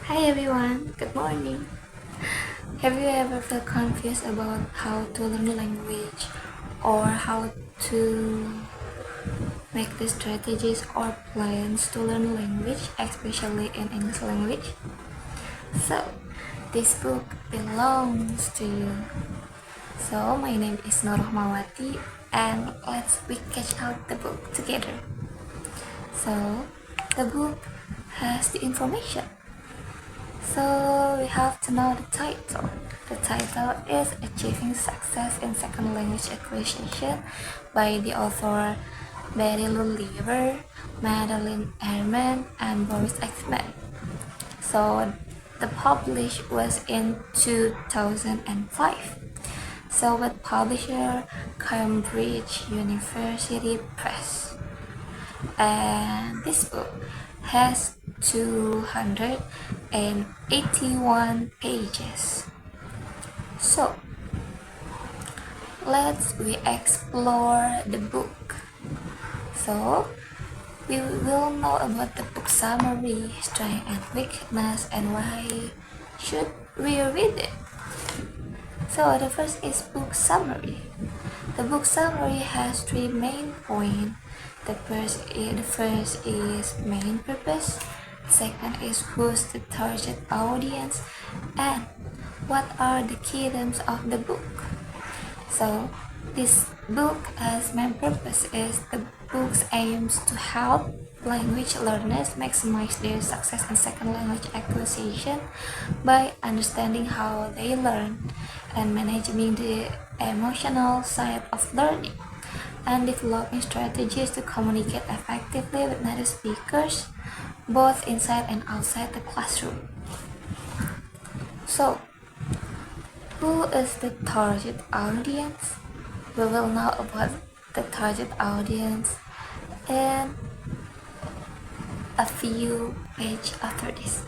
Hi everyone, good morning. Have you ever felt confused about how to learn a language or how to make the strategies or plans to learn a language, especially in English language? So, this book belongs to you. So, my name is Nur Rahmawati and we catch out the book together. So, the book has the information. So we have to know the title. The title is Achieving Success in Second Language Acquisition by the author Beryl Lever, Madeline Ehrman, and Boris Ekman. So the publish was in 2005. So with publisher Cambridge University Press. And this book has 281 pages. So let's we explore the book. So we will know about the book summary, strength and weakness, and why should we read it. So the first is book summary. The book summary has three main points. The first is main purpose. The second is who's the target audience, and what are the key themes of the book. So this book as main purpose is the book's aims to help language learners maximize their success in second language acquisition by understanding how they learn and managing the emotional side of learning and developing strategies to communicate effectively with native speakers both inside and outside the classroom. So, who is the target audience? We will know about the target audience in a few pages after this.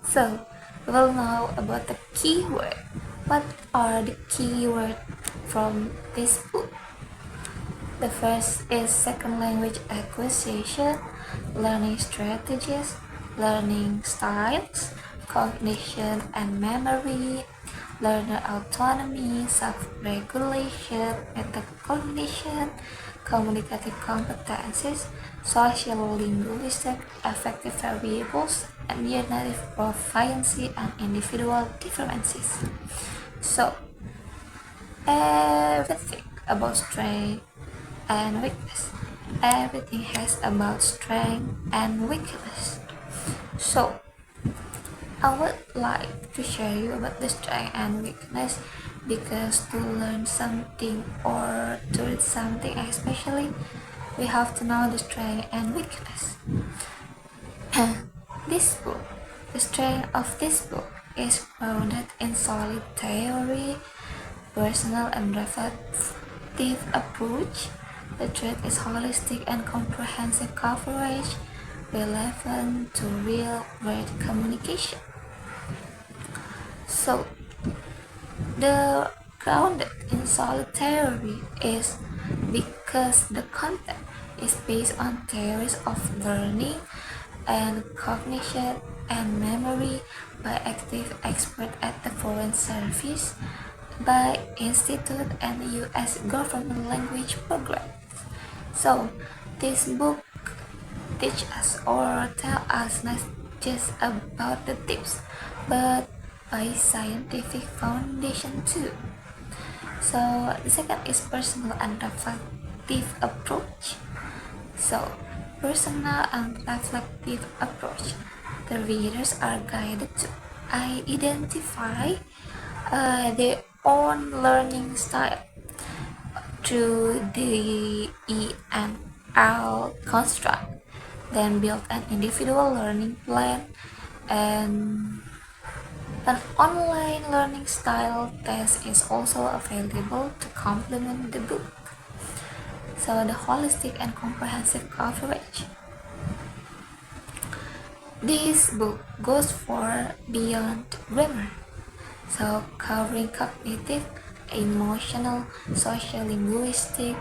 So, we will know about the keyword. What are the keywords from this book? The first is second language acquisition, learning strategies, learning styles, cognition and memory, learner autonomy, self-regulation, metacognition, communicative competencies, social linguistic, affective variables, and near native proficiency and individual differences. So, everything about strength and weakness. Everything has about strength and weakness. So, I would like to share you about the strength and weakness because to learn something or to read something especially, we have to know the strength and weakness. This book, the strength of this book is grounded in solid theory, personal and reflective approach. The thread is holistic and comprehensive coverage relevant to real-world communication. So, the grounded in solid theory is because the content is based on theories of learning and cognition and memory by active experts at the Foreign Service, by Institute and the US government language program. So, this book teach us or tell us not just about the tips, but by scientific foundation too. So the second is personal and reflective approach. So personal and reflective approach. The readers are guided to identify their own learning style through the ENL construct, then build an individual learning plan and an online learning style test is also available to complement the book. So the holistic and comprehensive coverage. This book goes for beyond grammar, so covering cognitive, emotional, social linguistic,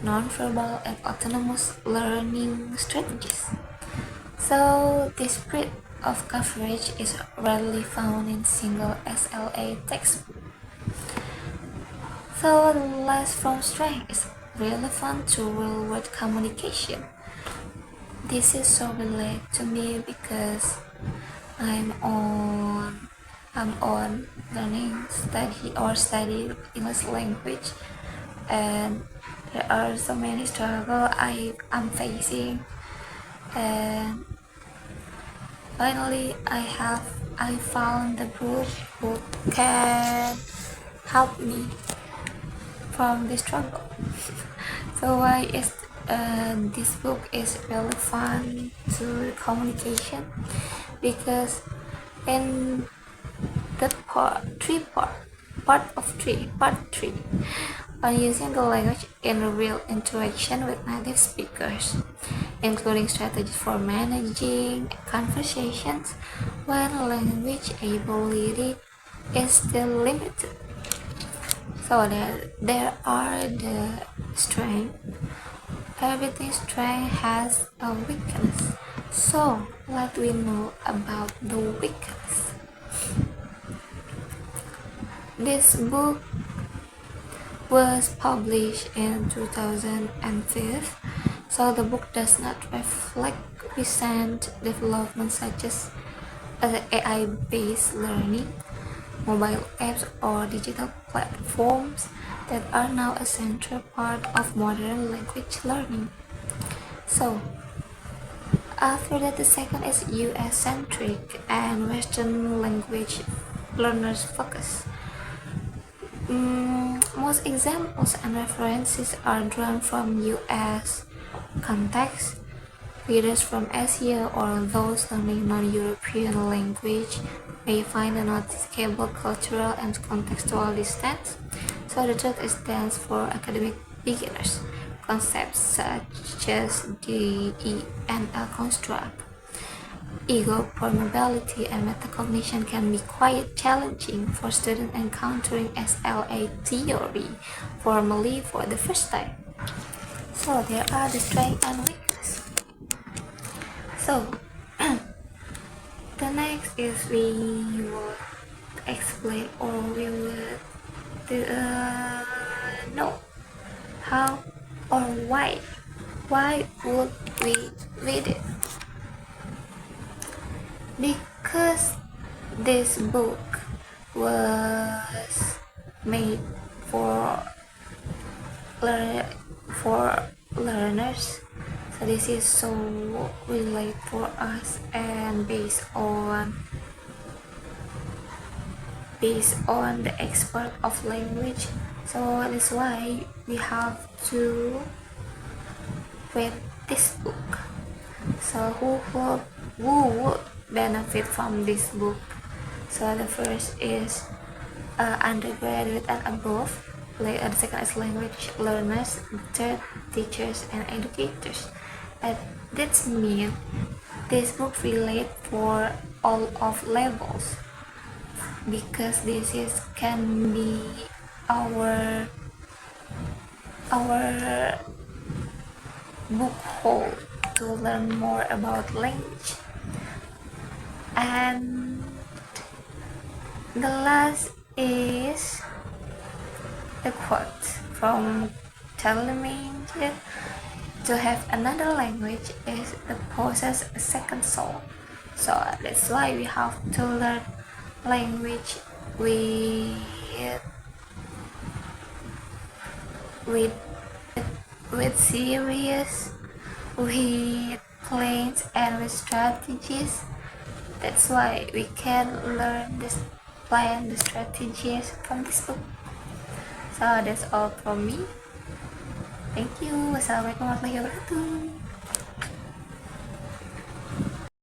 nonverbal, and autonomous learning strategies. So this breadth of coverage is rarely found in single SLA textbook. So the less from strength is relevant to real-world communication. This is so related to me because I'm on I'm on learning study English language, and there are so many struggles I am facing, and finally I found the book who can help me from the struggle. So why is this book is relevant to communication? Because in the part three, on using the language in real interaction with native speakers, including strategies for managing conversations when language ability is still limited. So there are the strength. Everything strength has a weakness. So what we know about the weakness? This book was published in 2005, so the book does not reflect recent developments such as AI-based learning, mobile apps, or digital platforms that are now a central part of modern language learning. So, after that, the second is US-centric and Western language learners focus. Most examples and references are drawn from US context. Readers from Asia or those learning non-European language may find a noticeable cultural and contextual distance. So the third is dance for academic beginners. Concepts such as DE&L construct, ego permeability, and metacognition can be quite challenging for students encountering SLA theory formally for the first time. So there are the strengths and weaknesses. So the next is we will explain, or we will know how or why would we read it. Because this book was made for for learners, so this is so relate for us and based on the expert of language. So that's why we have to read this book. So who would benefit from this book? So the first is undergraduate and above. The second is language learners. The third, teachers and educators. And that means this book relate for all of levels, because this is can be our book haul to learn more about language. And the last is the quote from Charlemagne: to have another language is to possess a second soul. So that's why we have to learn language with with serious, with plans and with strategies. That's why we can learn this plan, the strategies from this book. So that's all from me. Thank you. Wassalamualaikum warahmatullahi wabarakatuh.